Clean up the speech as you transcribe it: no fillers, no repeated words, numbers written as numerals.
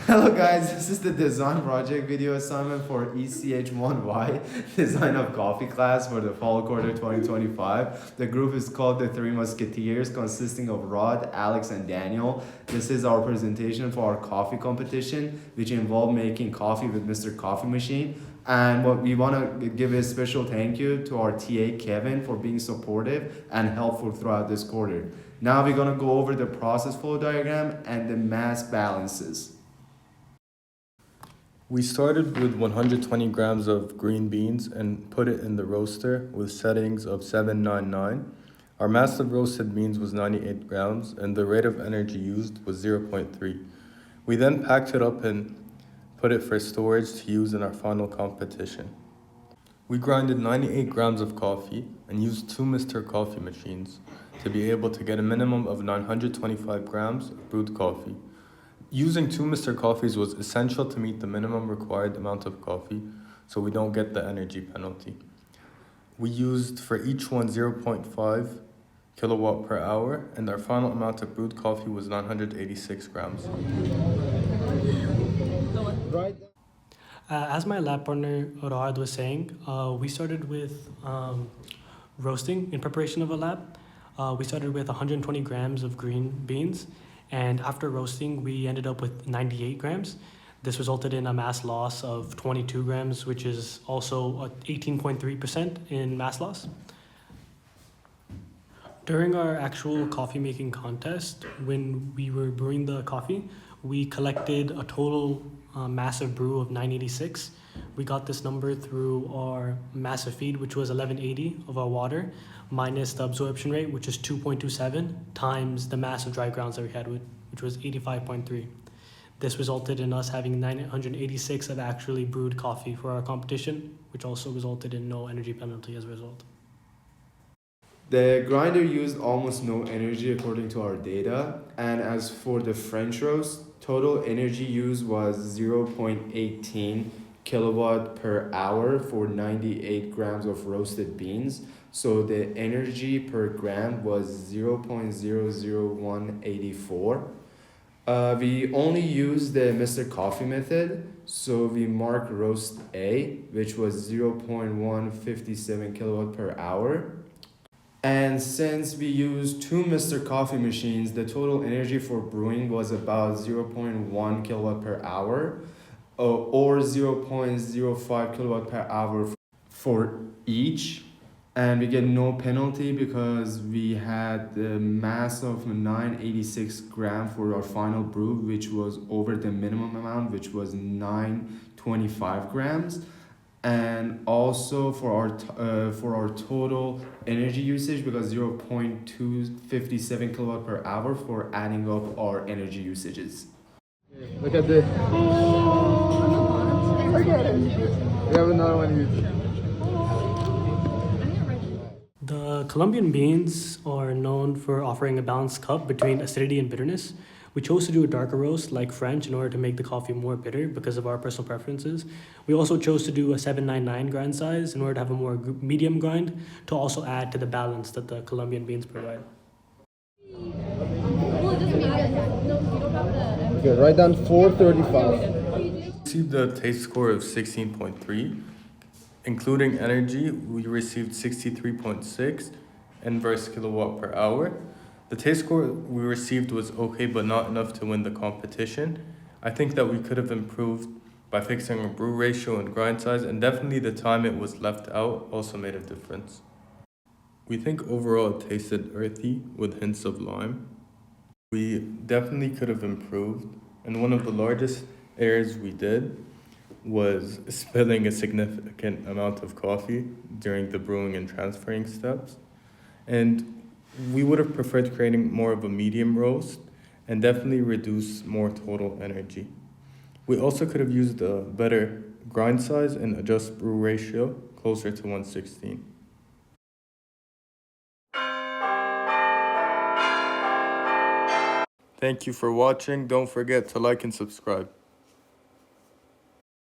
Hello guys, this is the design project video assignment for ECH1Y, design of coffee class for the fall quarter 2025. The group is called the Three Musketeers, consisting of Rod, Alex, and Daniel. This is our presentation for our coffee competition, which involved making coffee with Mr. Coffee Machine. And what we want to give a special thank you to our TA Kevin for being supportive and helpful throughout this quarter. Now we're going to go over the process flow diagram and the mass balances. We started with 120 grams of green beans and put it in the roaster with settings of 799. Our mass of roasted beans was 98 grams and the rate of energy used was 0.3. We then packed it up and put it for storage to use in our final competition. We grinded 98 grams of coffee and used two Mr. Coffee machines to be able to get a minimum of 925 grams of brewed coffee. Using two Mr. Coffees was essential to meet the minimum required amount of coffee so we don't get the energy penalty. We used for each one 0.5 kilowatt per hour and our final amount of brewed coffee was 986 grams. As my lab partner Rod was saying, we started with roasting in preparation of a lab. We started with 120 grams of green beans. And after roasting, we ended up with 98 grams. This resulted in a mass loss of 22 grams, which is also 18.3% in mass loss. During our actual coffee making contest, when we were brewing the coffee, we collected a total massive brew of 986. We got this number through our massive feed, which was 1180 of our water, minus the absorption rate, which is 2.27, times the mass of dry grounds that we had, which was 85.3. This resulted in us having 986 of actually brewed coffee for our competition, which also resulted in no energy penalty as a result. The grinder used almost no energy according to our data, and as for the French roast, total energy used was 0.18 kilowatt per hour for 98 grams of roasted beans. So the energy per gram was 0.00184. We only used the Mr. Coffee method, so we marked roast A, which was 0.157 kilowatt per hour. And since we used two Mr. Coffee machines, the total energy for brewing was about 0.1 kilowatt per hour or 0.05 kilowatt per hour for each. And we get no penalty because we had the mass of 986 grams for our final brew, which was over the minimum amount, which was 925 grams. And also for our total energy usage, because 0.257 kilowatt per hour for adding up our energy usages. Look at this. Look at it. We have another one here. The Colombian beans are known for offering a balanced cup between acidity and bitterness. We chose to do a darker roast like French in order to make the coffee more bitter because of our personal preferences. We also chose to do a 799 grind size in order to have a more medium grind to also add to the balance that the Colombian beans provide. Okay, write down 435. We received a taste score of 16.3. Including energy, we received 63.6 inverse kilowatt per hour. The taste score we received was okay, but not enough to win the competition. I think that we could have improved by fixing our brew ratio and grind size, and definitely the time it was left out also made a difference. We think overall it tasted earthy with hints of lime. We definitely could have improved, and one of the largest errors we did was spilling a significant amount of coffee during the brewing and transferring steps. And we would have preferred creating more of a medium roast and definitely reduce more total energy. We also could have used a better grind size and adjust brew ratio closer to 116. Thank you for watching. Don't forget to like and subscribe.